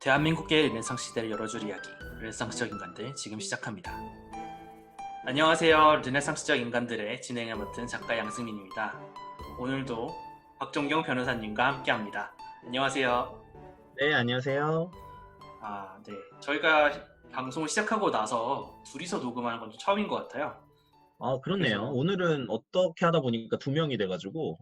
대한민국의 르네상스 시대를 열어줄 이야기, 르네상스적 인간들 지금 시작합니다. 안녕하세요. 르네상스적 인간들의 진행을 맡은 작가 양승민입니다. 오늘도 박종경 변호사님과 함께합니다. 안녕하세요. 네, 안녕하세요. 네. 저희가 방송을 시작하고 나서 둘이서 녹음하는 건 좀 처음인 것 같아요. 그렇네요. 그래서 오늘은 어떻게 하다 보니까 두 명이 돼가지고,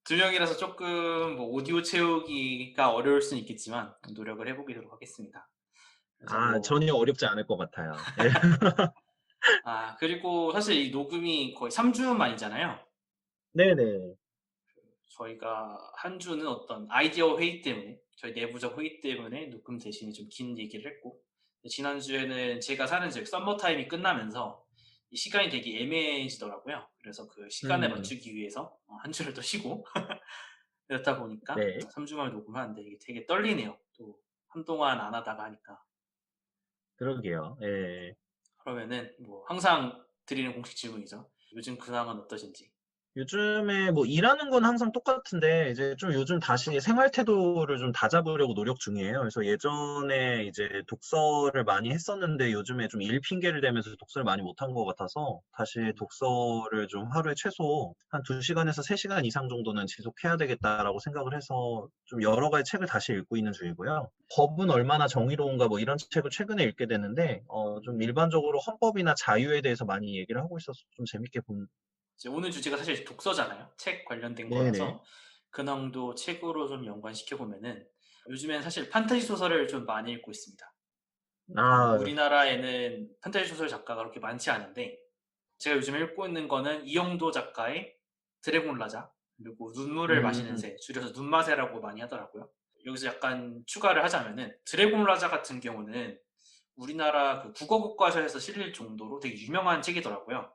두 명이라서 조금 오디오 채우기가 어려울 수는 있겠지만 노력을 해보도록 하겠습니다. 그래서 전혀 어렵지 않을 것 같아요. 예. 그리고 사실 이 녹음이 거의 3주 만이잖아요. 네네. 저희가 한 주는 어떤 아이디어 회의 때문에, 저희 내부적 회의 때문에 녹음 대신에 좀 긴 얘기를 했고, 지난주에는 제가 사는 지역 썸머타임이 끝나면서 이 시간이 되게 애매해지더라고요. 그래서 그 시간에 음, 맞추기 위해서 한 주를 더 쉬고 그렇다 보니까 네. 3주 만에 녹음하는데 이게 되게 떨리네요. 또 한동안 안 하다가 하니까. 그러게요. 예. 그러면은 항상 드리는 공식 질문이죠. 요즘 근황은 어떠신지. 요즘에 뭐 일하는 건 항상 똑같은데 이제 좀 요즘 다시 생활 태도를 좀 다잡으려고 노력 중이에요. 그래서 예전에 이제 독서를 많이 했었는데 요즘에 좀 일 핑계를 대면서 독서를 많이 못한 것 같아서 다시 독서를 좀 하루에 최소 한 2시간에서 3시간 이상 정도는 지속해야 되겠다라고 생각을 해서 좀 여러 가지 책을 다시 읽고 있는 중이고요. 법은 얼마나 정의로운가 뭐 이런 책을 최근에 읽게 됐는데 좀 일반적으로 헌법이나 자유에 대해서 많이 얘기를 하고 있어서 좀 재밌게 본. 이제 오늘 주제가 사실 독서잖아요. 책 관련된 네네. 거라서 근황도 책으로 좀 연관시켜 보면은 요즘엔 사실 판타지 소설을 좀 많이 읽고 있습니다. 아, 우리나라에는 판타지 소설 작가가 그렇게 많지 않은데 제가 요즘 읽고 있는 거는 이영도 작가의 드래곤 라자 그리고 눈물을 마시는 음, 새, 줄여서 눈마새라고 많이 하더라고요. 여기서 약간 추가를 하자면은 드래곤 라자 같은 경우는 우리나라 그 국어 교과서에서 실릴 정도로 되게 유명한 책이더라고요.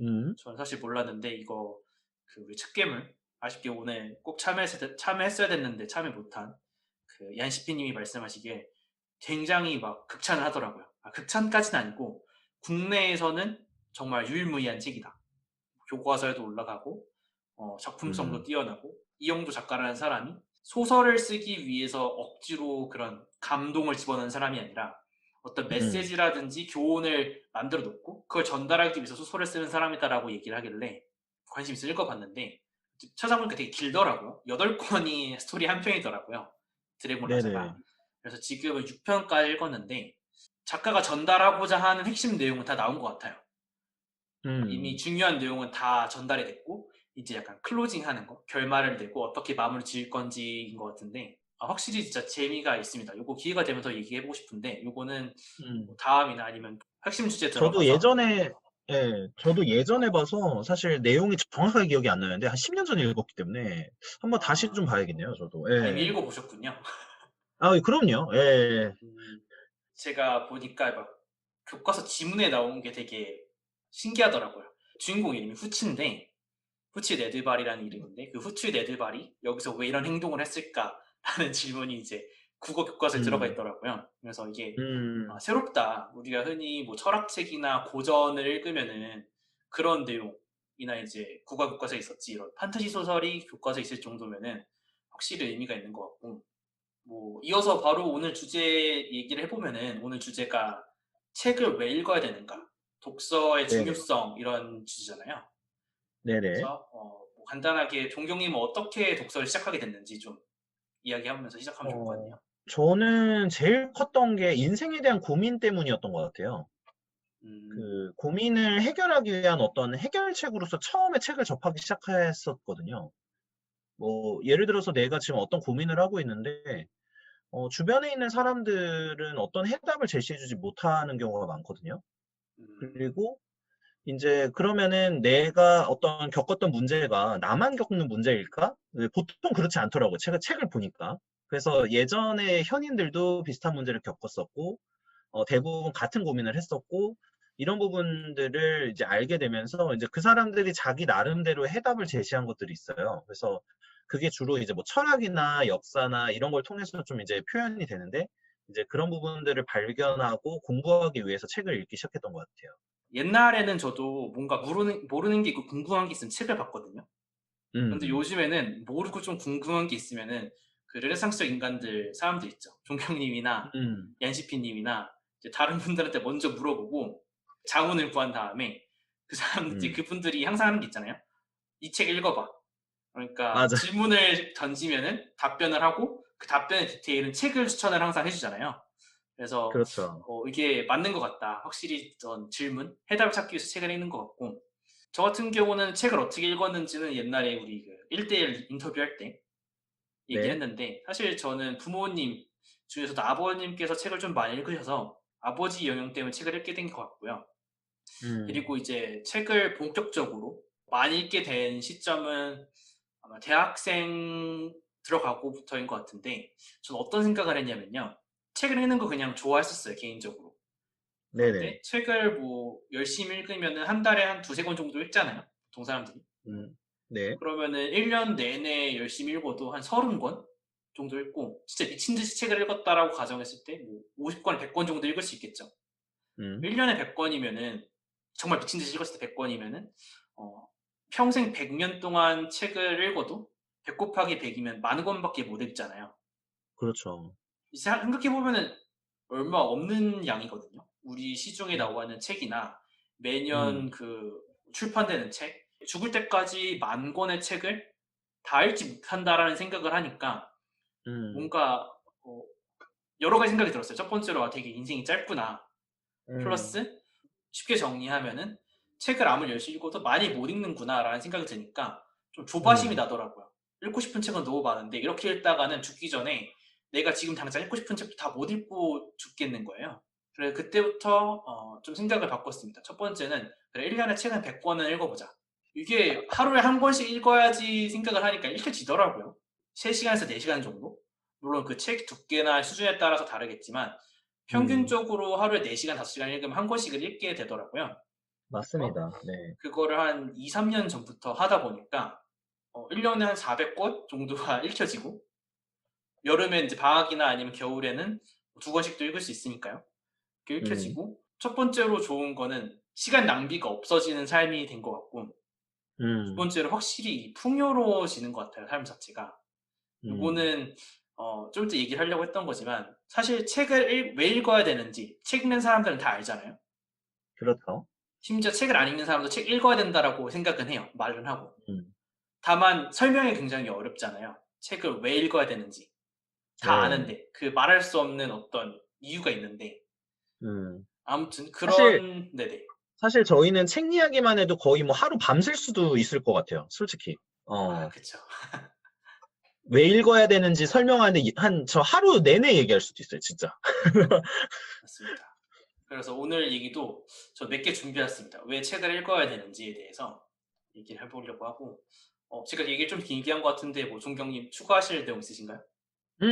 음, 저는 사실 몰랐는데 이거 그 우리 책괴물 아쉽게 오늘 꼭 참여했어야 됐는데 참여 못한 그 얀시피님이 말씀하시기에 굉장히 막 극찬을 하더라고요. 극찬까지는 아니고 국내에서는 정말 유일무이한 책이다. 교과서에도 올라가고 작품성도 음, 뛰어나고 이영도 작가라는 사람이 소설을 쓰기 위해서 억지로 그런 감동을 집어넣은 사람이 아니라 어떤 음, 메시지라든지 교훈을 만들어 놓고 그걸 전달하기 위해서 소설을 쓰는 사람이다라고 얘기를 하길래 관심 있어 읽어봤는데 찾아보니까 되게 길더라고요. 8권이 스토리 한 편이더라고요. 드래곤 네네. 라자가. 그래서 지금은 6편까지 읽었는데 작가가 전달하고자 하는 핵심 내용은 다 나온 것 같아요. 이미 음, 중요한 내용은 다 전달이 됐고 이제 약간 클로징 하는 거, 결말을 내고 어떻게 마무리 지을 건지인 것 같은데 확실히 진짜 재미가 있습니다. 요거 기회가 되면 더 얘기해보고 싶은데 요거는 음. 다음이나 아니면 핵심 주제 저도 들어가서 예전에, 예, 저도 예전에 봐서 사실 내용이 정확하게 기억이 안 나는데 한 10년 전에 읽었기 때문에 한번 다시 좀 아, 봐야겠네요, 저도. 이미 예. 읽어보셨군요. 그럼요. 예. 음, 제가 보니까 막 교과서 지문에 나온 게 되게 신기하더라고요. 주인공 이름이 후치인데 후치 네드발이라는 이름인데 그 후치 네드발이 여기서 왜 이런 행동을 했을까라는 질문이 이제 국어 교과서에 들어가 음, 있더라고요. 그래서 이게 음, 새롭다. 우리가 흔히 뭐 철학책이나 고전을 읽으면은 그런 내용이나 이제 국어 교과서에 있었지 이런 판타지 소설이 교과서에 있을 정도면은 확실히 의미가 있는 것 같고 이어서 바로 오늘 주제 얘기를 해보면은 오늘 주제가 책을 왜 읽어야 되는가 독서의 네네. 중요성 이런 주제잖아요. 네네. 그래서 간단하게 종경님은 어떻게 독서를 시작하게 됐는지 좀 이야기하면서 시작하면 좋을 것 어, 같네요. 저는 제일 컸던 게 인생에 대한 고민 때문이었던 것 같아요. 음, 그 고민을 해결하기 위한 어떤 해결책으로서 처음에 책을 접하기 시작했었거든요. 뭐, 예를 들어서 내가 지금 어떤 고민을 하고 있는데, 주변에 있는 사람들은 어떤 해답을 제시해주지 못하는 경우가 많거든요. 음, 그리고 이제 그러면은 내가 어떤 겪었던 문제가 나만 겪는 문제일까? 네, 보통 그렇지 않더라고요. 제가 책을 보니까. 그래서 예전에 현인들도 비슷한 문제를 겪었었고, 대부분 같은 고민을 했었고, 이런 부분들을 이제 알게 되면서 이제 그 사람들이 자기 나름대로 해답을 제시한 것들이 있어요. 그래서 그게 주로 이제 뭐 철학이나 역사나 이런 걸 통해서 좀 이제 표현이 되는데, 이제 그런 부분들을 발견하고 공부하기 위해서 책을 읽기 시작했던 것 같아요. 옛날에는 저도 뭔가 모르는 게 있고 궁금한 게 있으면 책을 봤거든요. 근데 음, 요즘에는 모르고 좀 궁금한 게 있으면은 그 르네상스 인간들 사람들 있죠. 종경님이나 음, 얀시피님이나 이제 다른 분들한테 먼저 물어보고 자문을 구한 다음에 그 사람들 음, 그분들이 항상 하는 게 있잖아요. 이 책 읽어봐. 그러니까 맞아. 질문을 던지면은 답변을 하고 그 답변의 디테일은 책을 추천을 항상 해주잖아요. 그래서 그렇죠. 이게 맞는 것 같다. 확실히 어떤 질문, 해답을 찾기 위해서 책을 읽는 것 같고 저 같은 경우는 책을 어떻게 읽었는지는 옛날에 우리 그 1대1 인터뷰할 때 얘기를 네. 했는데 사실 저는 부모님 중에서도 아버님께서 책을 좀 많이 읽으셔서 아버지 영향 때문에 책을 읽게 된 것 같고요. 음, 그리고 이제 책을 본격적으로 많이 읽게 된 시점은 아마 대학생 들어가고부터인 것 같은데 저는 어떤 생각을 했냐면요. 책을 읽는 거 그냥 좋아했었어요, 개인적으로. 네네. 그런데 책을 뭐 열심히 읽으면 한 달에 한 두세 권 정도 읽잖아요. 보통 사람들이. 네. 그러면은 1년 내내 열심히 읽어도 한 30권 정도 읽고 진짜 미친 듯이 책을 읽었다라고 가정했을 때 뭐 50권, 100권 정도 읽을 수 있겠죠. 음, 1년에 100권이면은 정말 미친 듯이 읽었을 때 100권이면은 평생 100년 동안 책을 읽어도 100 곱하기 100이면 만 권밖에 못 읽잖아요. 그렇죠. 생각해 보면은 얼마 없는 양이거든요. 우리 시중에 음, 나오는 책이나 음, 매년 그 출판되는 책, 죽을 때까지 만 권의 책을 다 읽지 못한다라는 생각을 하니까 음, 뭔가 여러 가지 생각이 들었어요. 첫 번째로 되게 인생이 짧구나. 음, 플러스 쉽게 정리하면은 책을 아무리 열심히 읽어도 많이 못 읽는구나라는 생각이 드니까 좀 조바심이 음, 나더라고요. 읽고 싶은 책은 너무 많은데 이렇게 읽다가는 죽기 전에 내가 지금 당장 읽고 싶은 책도 다 못 읽고 죽겠는 거예요. 그래서 그때부터 좀 생각을 바꿨습니다. 첫 번째는 그래 1년에 책은 100권은 읽어보자. 이게 하루에 한 권씩 읽어야지 생각을 하니까 읽혀지더라고요. 3시간에서 4시간 정도? 물론 그 책 두께나 수준에 따라서 다르겠지만 음, 평균적으로 하루에 4시간, 5시간 읽으면 한 권씩을 읽게 되더라고요. 그래서 맞습니다. 네. 그거를 한 2, 3년 전부터 하다 보니까 1년에 한 400권 정도가 읽혀지고 여름에 이제 방학이나 아니면 겨울에는 2권씩도 읽을 수 있으니까요. 그게 음, 읽혀지고 첫 번째로 좋은 거는 시간 낭비가 없어지는 삶이 된 것 같고 두 음, 번째로 확실히 풍요로워지는 것 같아요. 삶 자체가. 음, 요거는 좀 이따 얘기를 하려고 했던 거지만 사실 책을 왜 읽어야 되는지 책 읽는 사람들은 다 알잖아요. 그렇죠. 심지어 책을 안 읽는 사람도 책 읽어야 된다라고 생각은 해요. 말은 하고. 음, 다만 설명이 굉장히 어렵잖아요. 책을 왜 읽어야 되는지. 다 네. 아는데 그 말할 수 없는 어떤 이유가 있는데 음. 아무튼 사실, 그런 네네. 사실 저희는 책 이야기만 해도 거의 뭐 하루 밤샐 수도 있을 것 같아요. 솔직히. 아 그쵸. 왜 읽어야 되는지 설명하는데 저 하루 내내 얘기할 수도 있어요, 진짜. 맞습니다. 그래서 오늘 얘기도 저 몇 개 준비했습니다. 왜 책을 읽어야 되는지에 대해서 얘기를 해보려고 하고 제가 얘기를 좀 길게 한 것 같은데 뭐 종경님 추가하실 내용 있으신가요?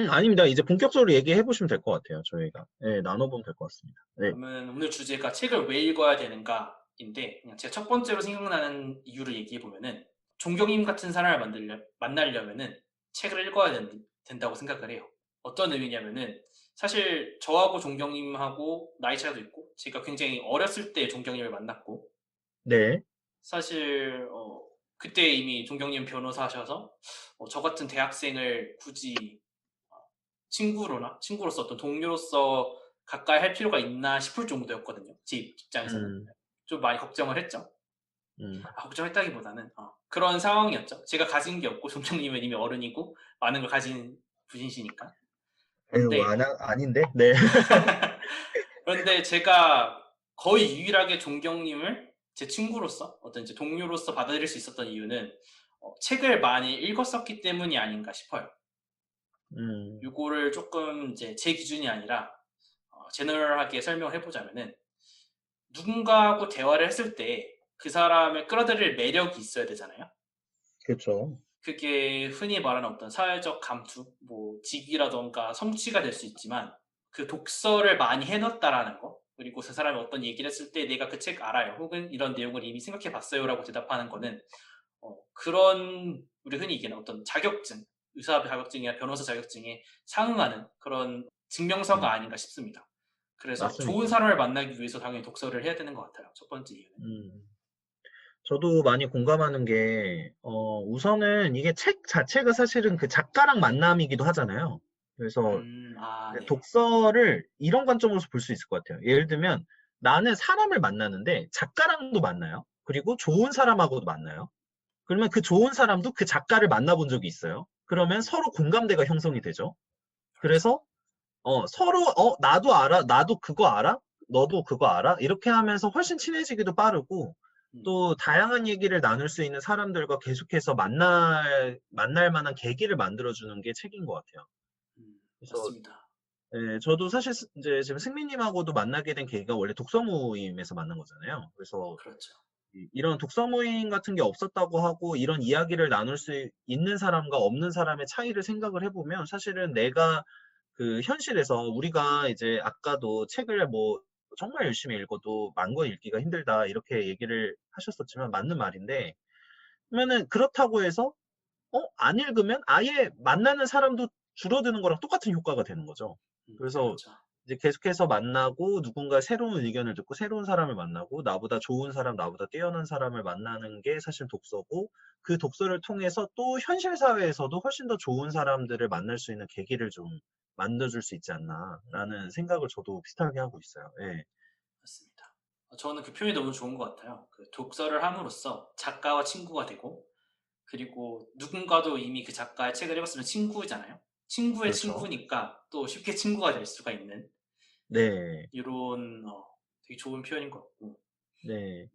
아닙니다. 이제 본격적으로 얘기해 보시면 될 것 같아요, 저희가. 네, 나눠보면 될 것 같습니다. 네. 그러면 오늘 주제가 책을 왜 읽어야 되는가인데 그냥 제가 첫 번째로 생각나는 이유를 얘기해 보면은 종경님 같은 사람을 만나려면은 책을 읽어야 된다고 생각을 해요. 어떤 의미냐면은 사실 저하고 종경님하고 나이 차이도 있고 제가 굉장히 어렸을 때 종경님을 만났고 네. 사실 그때 이미 종경님 변호사 하셔서 저 같은 대학생을 굳이 친구로서 어떤 동료로서 가까이 할 필요가 있나 싶을 정도였거든요. 제 입장에서는. 음, 좀 많이 걱정을 했죠. 음. 걱정했다기보다는 그런 상황이었죠. 제가 가진 게 없고 종경님은 이미 어른이고 많은 걸 가진 분이시니까. 에휴, 그런데 아닌데? 네. 그런데 제가 거의 유일하게 종경님을 제 친구로서 어떤 이제 동료로서 받아들일 수 있었던 이유는 책을 많이 읽었었기 때문이 아닌가 싶어요. 음, 요거를 조금 이제 제 기준이 아니라 제너럴하게 설명을 해보자면은 누군가하고 대화를 했을 때 그 사람을 끌어들일 매력이 있어야 되잖아요. 그렇죠. 그게 흔히 말하는 어떤 사회적 감투, 뭐 직위라던가 성취가 될 수 있지만 그 독서를 많이 해놨다라는 거, 그리고 그 사람이 어떤 얘기를 했을 때 내가 그 책 알아요, 혹은 이런 내용을 이미 생각해 봤어요라고 대답하는 거는 그런 우리 흔히 얘기하는 어떤 자격증, 의사 자격증이나 변호사 자격증에 상응하는 그런 증명서가 음, 아닌가 싶습니다. 그래서 좋은 맞습니다. 사람을 만나기 위해서 당연히 독서를 해야 되는 것 같아요. 첫 번째 이유는. 음. 저도 많이 공감하는 게, 우선은 이게 책 자체가 사실은 그 작가랑 만남이기도 하잖아요. 그래서 아, 네. 독서를 이런 관점으로서 볼 수 있을 것 같아요. 예를 들면 나는 사람을 만나는데 작가랑도 만나요. 그리고 좋은 사람하고도 만나요. 그러면 그 좋은 사람도 그 작가를 만나본 적이 있어요. 그러면 음, 서로 공감대가 형성이 되죠. 그렇죠. 그래서 서로 나도 알아, 나도 그거 알아, 너도 그거 알아 이렇게 하면서 훨씬 친해지기도 빠르고 음, 또 다양한 얘기를 나눌 수 있는 사람들과 계속해서 만날 만한 계기를 만들어주는 게 책인 것 같아요. 그래서 맞습니다. 저도 사실 이제 지금 승민님하고도 만나게 된 계기가 원래 독서 모임에서 만난 거잖아요. 그래서 그렇죠. 이런 독서 모임 같은 게 없었다고 하고 이런 이야기를 나눌 수 있는 사람과 없는 사람의 차이를 생각을 해보면 사실은 내가 그 현실에서 우리가 이제 아까도 책을 뭐 정말 열심히 읽어도 만 권 읽기가 힘들다 이렇게 얘기를 하셨었지만 맞는 말인데 그러면은 그렇다고 해서 안 읽으면 아예 만나는 사람도 줄어드는 거랑 똑같은 효과가 되는 거죠. 그래서 그렇죠. 이제 계속해서 만나고 누군가 새로운 의견을 듣고 새로운 사람을 만나고 나보다 좋은 사람, 나보다 뛰어난 사람을 만나는 게 사실 독서고 그 독서를 통해서 또 현실 사회에서도 훨씬 더 좋은 사람들을 만날 수 있는 계기를 좀 만들어줄 수 있지 않나라는 생각을 저도 비슷하게 하고 있어요. 예. 맞습니다. 저는 그 표현이 너무 좋은 것 같아요. 그 독서를 함으로써 작가와 친구가 되고, 그리고 누군가도 이미 그 작가의 책을 읽었으면 친구잖아요. 친구의 그렇죠. 친구니까 또 쉽게 친구가 될 수가 있는 네. 이런 되게 좋은 표현인 것 같고. 네.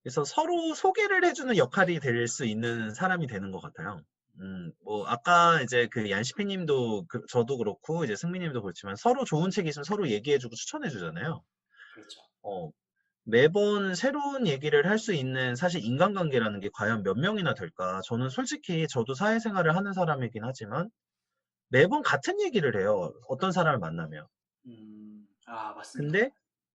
그래서 서로 소개를 해주는 역할이 될 수 있는 사람이 되는 것 같아요. 뭐, 아까 이제 그 얀시피 님도, 저도 그렇고, 이제 승미 님도 그렇지만 서로 좋은 책 있으면 서로 얘기해주고 추천해주잖아요. 그렇죠. 어, 매번 새로운 얘기를 할 수 있는 사실 인간관계라는 게 과연 몇 명이나 될까? 저는 솔직히 저도 사회생활을 하는 사람이긴 하지만 매번 같은 얘기를 해요. 어떤 사람을 만나면. 맞습니다.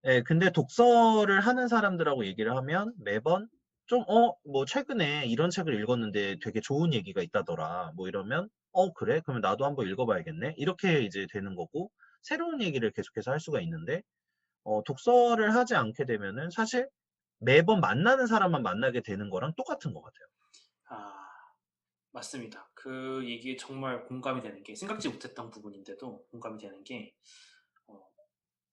근데 근데 독서를 하는 사람들하고 얘기를 하면 매번 좀 뭐 최근에 이런 책을 읽었는데 되게 좋은 얘기가 있다더라. 뭐 이러면 그래? 그러면 나도 한번 읽어봐야겠네. 이렇게 이제 되는 거고 새로운 얘기를 계속해서 할 수가 있는데 독서를 하지 않게 되면은 사실 매번 만나는 사람만 만나게 되는 거랑 똑같은 것 같아요. 아, 맞습니다. 그 얘기에 정말 공감이 되는 게 생각지 못했던 부분인데도 공감이 되는 게 어,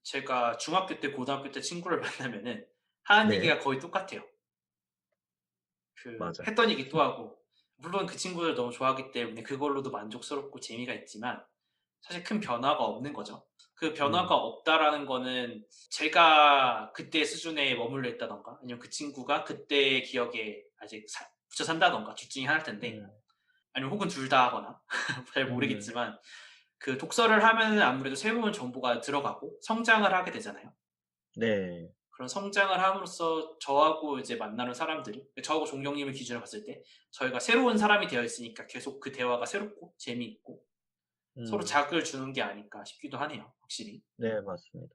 제가 중학교 때, 고등학교 때 친구를 만나면은 하는 네, 얘기가 거의 똑같아요. 그 맞아요. 했던 얘기 또 하고 물론 그 친구를 너무 좋아하기 때문에 그걸로도 만족스럽고 재미가 있지만 사실 큰 변화가 없는 거죠. 그 변화가 음, 없다라는 거는 제가 그때 수준에 머물러 있다던가 아니면 그 친구가 그때 기억에 아직 붙여 산다던가 둘 중에 하나일 텐데 음, 아니면 혹은 둘 다 하거나 잘 음, 모르겠지만 그 독서를 하면은 아무래도 새로운 정보가 들어가고 성장을 하게 되잖아요. 네, 그런 성장을 함으로써 저하고 이제 만나는 사람들이 저하고 종경님을 기준으로 봤을 때 저희가 새로운 사람이 되어 있으니까 계속 그 대화가 새롭고 재미있고 서로 음, 자극을 주는 게 아닐까 싶기도 하네요. 확실히. 네, 맞습니다.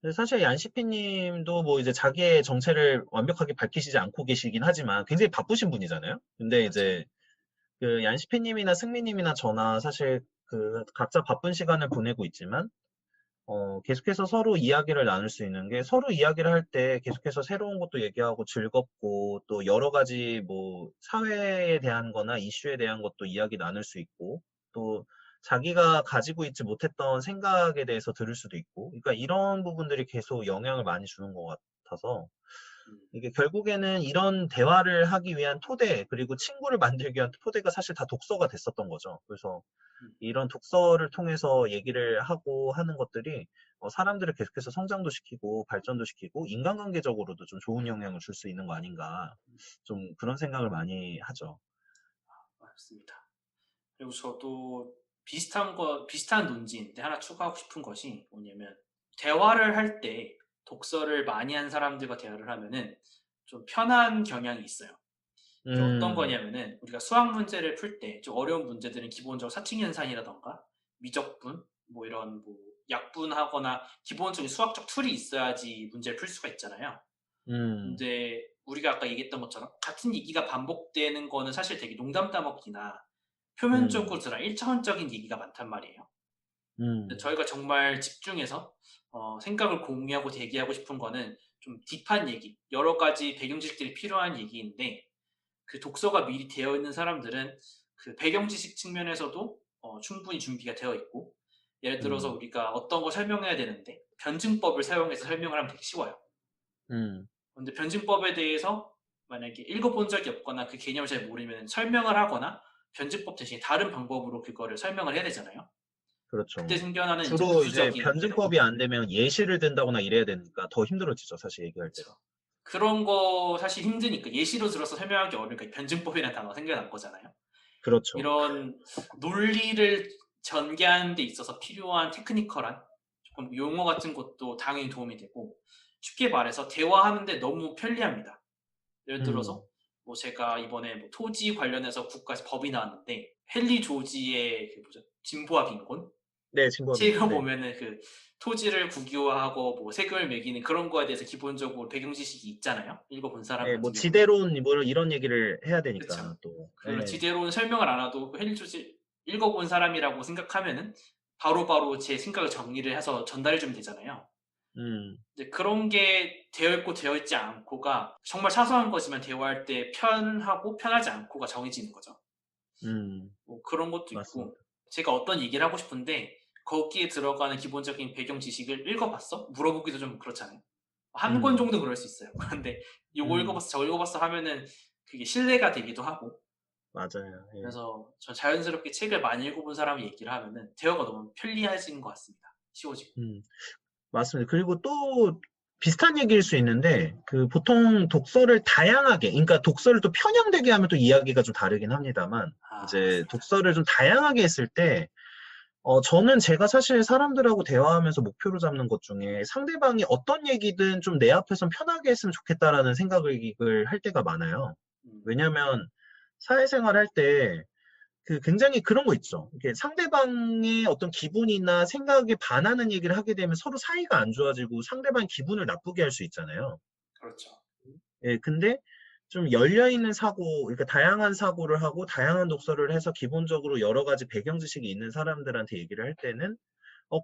근데 사실 얀시피 님도 뭐 이제 자기의 정체를 완벽하게 밝히시지 않고 계시긴 하지만 굉장히 바쁘신 분이잖아요. 근데 그렇죠. 이제 그 얀시피 님이나 승미 님이나 저나 사실 그 각자 바쁜 시간을 보내고 있지만 계속해서 서로 이야기를 나눌 수 있는 게 서로 이야기를 할 때 계속해서 새로운 것도 얘기하고 즐겁고 또 여러 가지 뭐 사회에 대한 거나 이슈에 대한 것도 이야기 나눌 수 있고 또 자기가 가지고 있지 못했던 생각에 대해서 들을 수도 있고 그러니까 이런 부분들이 계속 영향을 많이 주는 것 같아서 음, 이게 결국에는 이런 대화를 하기 위한 토대 그리고 친구를 만들기 위한 토대가 사실 다 독서가 됐었던 거죠. 그래서 음, 이런 독서를 통해서 얘기를 하고 하는 것들이 사람들을 계속해서 성장도 시키고 발전도 시키고 인간관계적으로도 좀 좋은 영향을 줄 수 있는 거 아닌가 좀 그런 생각을 많이 하죠. 맞습니다. 그리고 저도 비슷한 논지인데 하나 추가하고 싶은 것이 뭐냐면 대화를 할 때 독서를 많이 한 사람들과 대화를 하면은 좀 편한 경향이 있어요. 이게 어떤 음, 거냐면은 우리가 수학 문제를 풀 때 좀 어려운 문제들은 기본적으로 사칙연산이라던가 미적분 뭐 이런 뭐 약분하거나 기본적인 수학적 툴이 있어야지 문제를 풀 수가 있잖아요. 음, 근데 우리가 아까 얘기했던 것처럼 같은 얘기가 반복되는 거는 사실 되게 농담 따먹기나 음, 표면적으로 드러나 1차원적인 얘기가 많단 말이에요. 음, 저희가 정말 집중해서 생각을 공유하고 대기하고 싶은 거는 좀 딥한 얘기, 여러 가지 배경 지식들이 필요한 얘기인데 그 독서가 미리 되어 있는 사람들은 그 배경 지식 측면에서도 충분히 준비가 되어 있고 예를 들어서 음, 우리가 어떤 걸 설명해야 되는데 변증법을 사용해서 설명을 하면 되게 쉬워요. 음, 근데 변증법에 대해서 만약에 읽어본 적이 없거나 그 개념을 잘 모르면 설명을 하거나 변증법 대신에 다른 방법으로 그거를 설명을 해야 되잖아요. 그때 그렇죠. 생겨나는 이제 주로 이제 부수적인 오해들. 변증법이 안 되면 예시를 든다거나 이래야 되니까 더 힘들어지죠, 사실 얘기할 때가. 그렇죠. 그런 거 사실 힘드니까 예시로 들어서 설명하기 어려우니까 변증법이라는 단어가 생겨난 거잖아요. 그렇죠. 이런 논리를 전개하는 데 있어서 필요한 테크니컬한 조금 용어 같은 것도 당연히 도움이 되고 쉽게 말해서 대화하는데 너무 편리합니다. 예를 들어서 음, 뭐 제가 이번에 뭐 토지 관련해서 국가에서 법이 나왔는데 헨리 조지의 그 뭐죠? 진보와 빈곤 네, 진법인고, 책을 네. 보면은 그 토지를 국유화하고 뭐 세금을 매기는 그런 거에 대해서 기본적으로 배경 지식이 있잖아요. 읽어본 사람 네, 뭐 같은 경우는. 지대론 뭐 이런 얘기를 해야 그쵸. 되니까 또. 그런 네. 지대로는 설명을 안 하도 그 헨리 조지 읽어본 사람이라고 생각하면은 바로바로 제 생각을 정리를 해서 전달해 주면 되잖아요. 음, 이제 그런 게 되어 있고 되어 있지 않고가 정말 사소한 거지만 대화할 때 편하고 편하지 않고가 정해지는 거죠. 뭐 그런 것도 있고 맞습니다. 제가 어떤 얘기를 하고 싶은데 거기에 들어가는 기본적인 배경 지식을 읽어봤어? 물어보기도 좀 그렇잖아요. 한 권 음, 정도는 그럴 수 있어요. 근데 요거 음, 읽어봤어, 저거 읽어봤어 하면은 그게 신뢰가 되기도 하고 맞아요. 예. 그래서 전 자연스럽게 책을 많이 읽어본 사람이 얘기를 하면은 대화가 너무 편리해진 것 같습니다. 쉬워지고. 음, 맞습니다. 그리고 또 비슷한 얘기일 수 있는데, 그 보통 독서를 다양하게, 그러니까 독서를 또 편향되게 하면 또 이야기가 좀 다르긴 합니다만, 아, 이제 맞습니다. 독서를 좀 다양하게 했을 때, 저는 제가 사실 사람들하고 대화하면서 목표로 잡는 것 중에 상대방이 어떤 얘기든 좀 내 앞에선 편하게 했으면 좋겠다라는 생각을 할 때가 많아요. 음, 왜냐면 사회생활 할 때 그 굉장히 그런 거 있죠. 이렇게 상대방의 어떤 기분이나 생각에 반하는 얘기를 하게 되면 서로 사이가 안 좋아지고 상대방 기분을 나쁘게 할 수 있잖아요. 그렇죠. 예, 근데 좀 열려있는 사고, 그러니까 다양한 사고를 하고 다양한 독서를 해서 기본적으로 여러 가지 배경 지식이 있는 사람들한테 얘기를 할 때는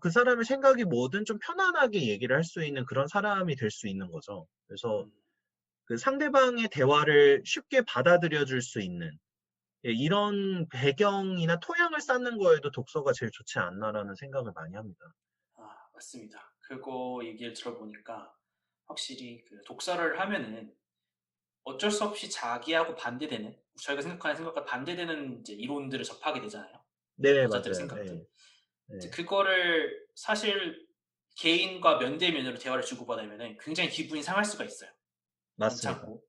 그 사람의 생각이 뭐든 좀 편안하게 얘기를 할 수 있는 그런 사람이 될 수 있는 거죠. 그래서 음, 그 상대방의 대화를 쉽게 받아들여 줄 수 있는 예, 이런 배경이나 토양을 쌓는 거에도 독서가 제일 좋지 않나라는 생각을 많이 합니다. 맞습니다. 그거 얘기를 들어보니까 확실히 그 독서를 하면은 어쩔 수 없이 자기하고 반대되는 저희가 생각하는 생각과 반대되는 이제 이론들을 접하게 되잖아요. 네, 저자들의 맞아요. 생각들. 네, 이제 네, 그거를 사실 개인과 면대면으로 대화를 주고받으면 굉장히 기분이 상할 수가 있어요. 맞습니다. 괜찮고.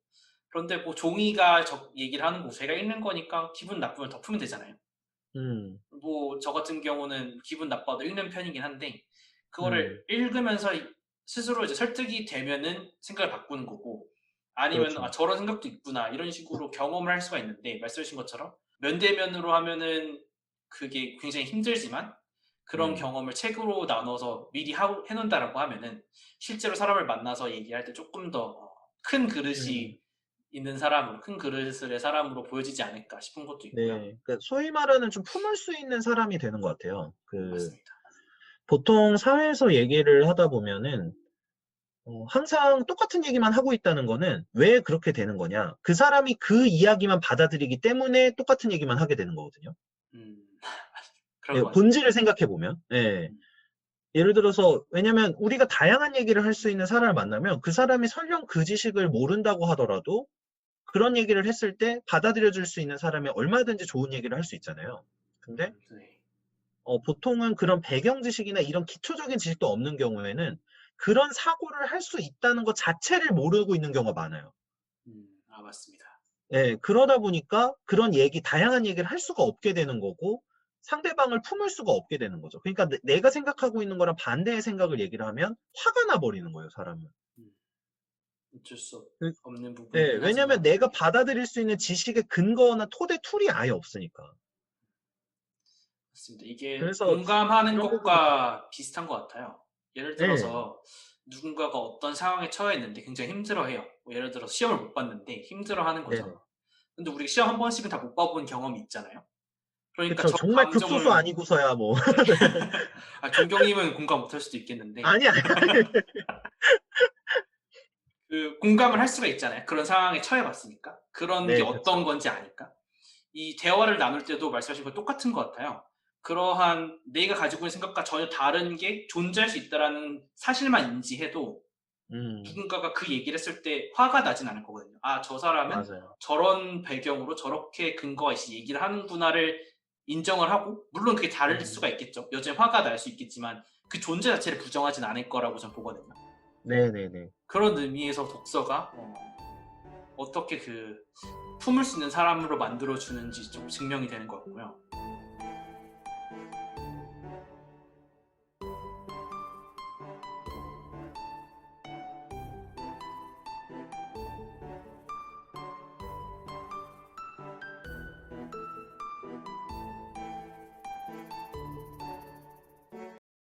그런데 뭐 종이가 얘기를 하는 거 제가 읽는 거니까 기분 나쁘면 덮으면 되잖아요. 음, 뭐 저 같은 경우는 기분 나빠도 읽는 편이긴 한데 음, 그거를 읽으면서 스스로 이제 설득이 되면은 생각을 바꾸는 거고 아니면 아 그렇죠. 저런 생각도 있구나 이런 식으로 경험을 할 수가 있는데 말씀하신 것처럼 면대면으로 하면은 그게 굉장히 힘들지만 그런 음, 경험을 책으로 나눠서 미리 해놓는다라고 하면은 실제로 사람을 만나서 얘기할 때 조금 더 큰 음, 그릇이 있는 사람으로 큰 그릇의 사람으로 보여지지 않을까 싶은 것도 있고요. 네. 그 소위 말하는 좀 품을 수 있는 사람이 되는 것 같아요. 그 맞습니다. 보통 사회에서 얘기를 하다 보면은 항상 똑같은 얘기만 하고 있다는 거는 왜 그렇게 되는 거냐? 그 사람이 그 이야기만 받아들이기 때문에 똑같은 얘기만 하게 되는 거거든요. 음, 그런 예, 것 같아요. 본질을 생각해 보면. 예. 음, 예를 들어서, 왜냐면 우리가 다양한 얘기를 할 수 있는 사람을 만나면 그 사람이 설령 그 지식을 모른다고 하더라도 그런 얘기를 했을 때 받아들여 줄 수 있는 사람이 얼마든지 좋은 얘기를 할 수 있잖아요. 근데 네. 보통은 그런 배경 지식이나 이런 기초적인 지식도 없는 경우에는 그런 사고를 할 수 있다는 것 자체를 모르고 있는 경우가 많아요. 맞습니다. 예, 그러다 보니까 그런 얘기, 다양한 얘기를 할 수가 없게 되는 거고 상대방을 품을 수가 없게 되는 거죠. 그러니까 내가 생각하고 있는 거랑 반대의 생각을 얘기를 하면 화가 나 버리는 거예요, 사람은. 음, 어쩔 수 그- 없는 예, 부분이긴 왜냐면 하지만, 내가 네. 받아들일 수 있는 지식의 근거나 토대 툴이 아예 없으니까. 맞습니다. 이게 그래서 공감하는 그런 부분이 것과 비슷한 것 같아요. 예를 예, 들어서 누군가가 어떤 상황에 처해 있는데 굉장히 힘들어해요. 뭐 예를 들어 시험을 못 봤는데 힘들어하는 거죠. 네네. 근데 우리가 시험 한 번씩은 다 못 봐본 경험이 있잖아요. 그러니까 그쵸. 저 정말 극소수 감정을 아니고서야 뭐. 종경님은 공감 못할 수도 있겠는데 아니, 아니. 그 공감을 할 수가 있잖아요. 그런 상황에 처해봤으니까. 그런 게 네, 어떤 그쵸. 건지 아니까. 이 대화를 나눌 때도 말씀하신 거 똑같은 것 같아요. 그러한 내가 가지고 있는 생각과 전혀 다른 게 존재할 수 있다라는 사실만 인지해도 음, 누군가가 그 얘기를 했을 때 화가 나진 않을 거거든요. 아, 저 사람은 맞아요. 저런 배경으로 저렇게 근거가 있이 얘기를 하는구나를 인정을 하고, 물론 그게 다를 수가 음, 있겠죠. 여전히 화가 날 수 있겠지만 그 존재 자체를 부정하진 않을 거라고 전 보거든요. 네네네. 그런 의미에서 독서가 어떻게 그 품을 수 있는 사람으로 만들어주는지 좀 증명이 되는 것 같고요.